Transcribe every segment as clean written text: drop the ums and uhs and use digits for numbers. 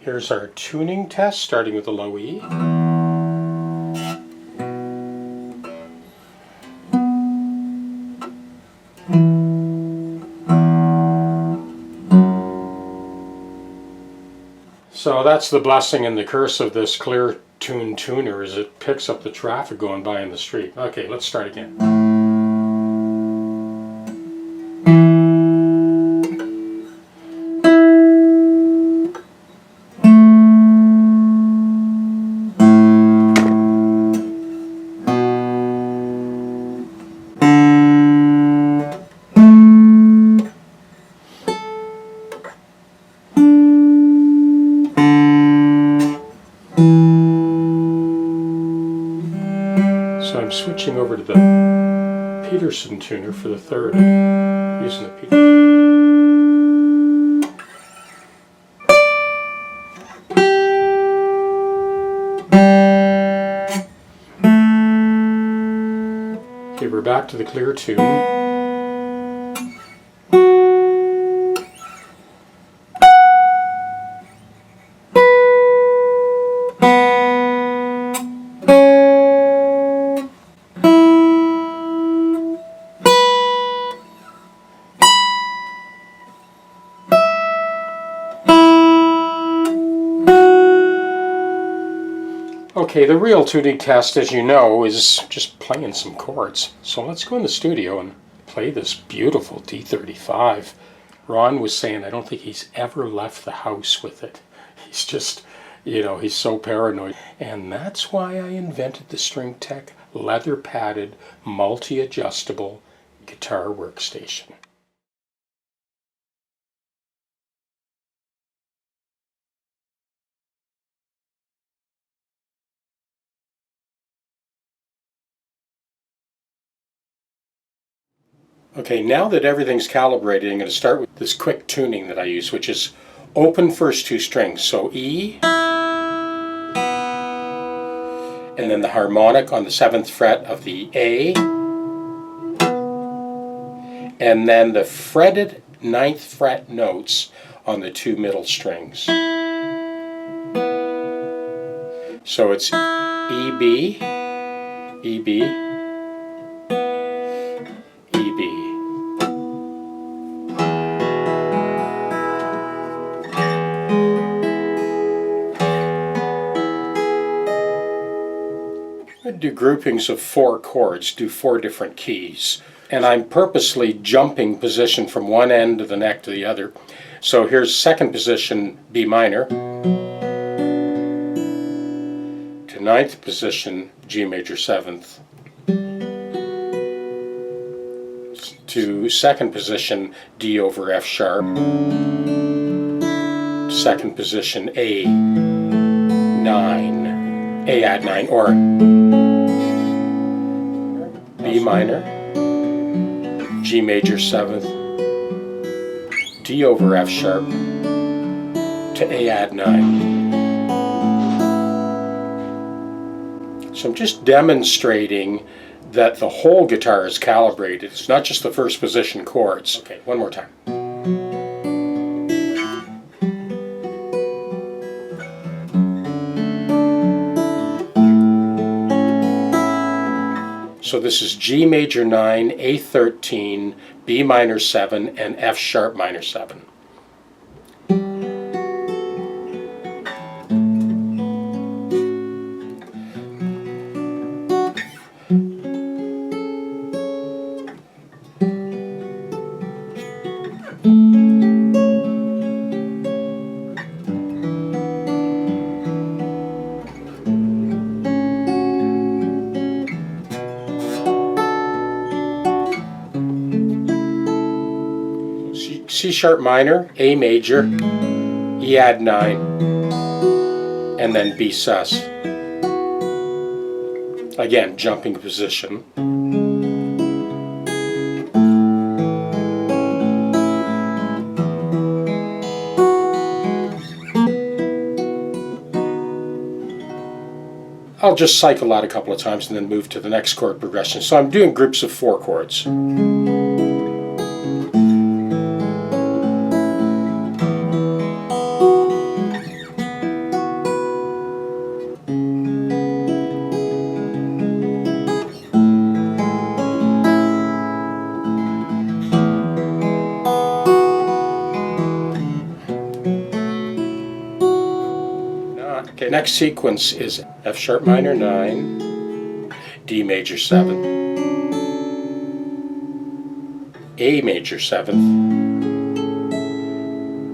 Here's our tuning test, starting with the low E. So that's the blessing and the curse of this clear tune tuner, is it picks up the traffic going by in the street. Okay, let's start again. So I'm switching over to the Peterson tuner for the third, using the Peterson. Okay, we're back to the clear tune. Okay, the real tuning test, as you know, is just playing some chords. So let's go in the studio and play this beautiful D-35. Ron was saying I don't think he's ever left the house with it. He's just, he's so paranoid. And that's why I invented the String Tech leather padded, multi-adjustable guitar workstation. Okay, now that everything's calibrated, I'm going to start with this quick tuning that I use, which is open first two strings. So E, and then the harmonic on the 7th fret of the A, and then the fretted 9th fret notes on the two middle strings. So it's E, B, E, B, E, B. I do groupings of 4 chords, do 4 different keys, and I'm purposely jumping position from one end of the neck to the other. So here's second position B minor, to 9th position G major 7th, to second position D over F sharp, second position A 9, A add 9, or B minor, G major 7th, D over F sharp, to A add 9. So I'm just demonstrating that the whole guitar is calibrated. It's not just the first position chords. Okay, one more time. So this is G major 9, A 13, B minor 7, and F sharp minor 7. C sharp minor, A major, E add 9, and then B sus. Again, jumping position. I'll just cycle out a couple of times and then move to the next chord progression. So I'm doing groups of 4 chords. Okay, next sequence is F sharp minor 9, D major 7, A major 7th,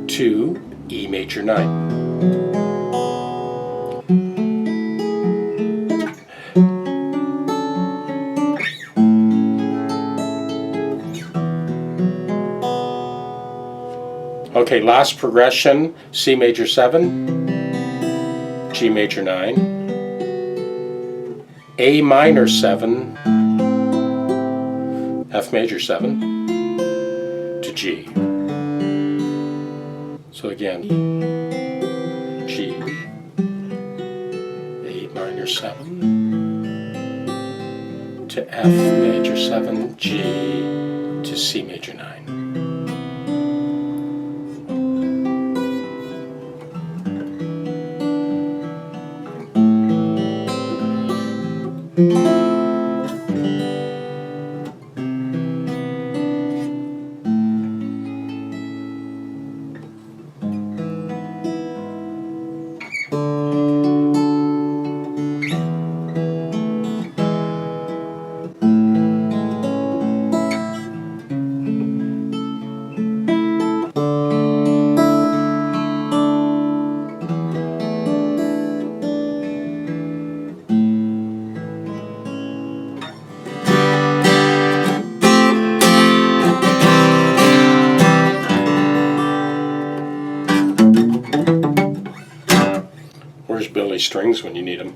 to E major 9. Okay, last progression, C major 7, G major 9, A minor 7, F major 7, to G. So again, G, A minor 7, to F major 7, G, to C major 9. Where's Billy's strings when you need them?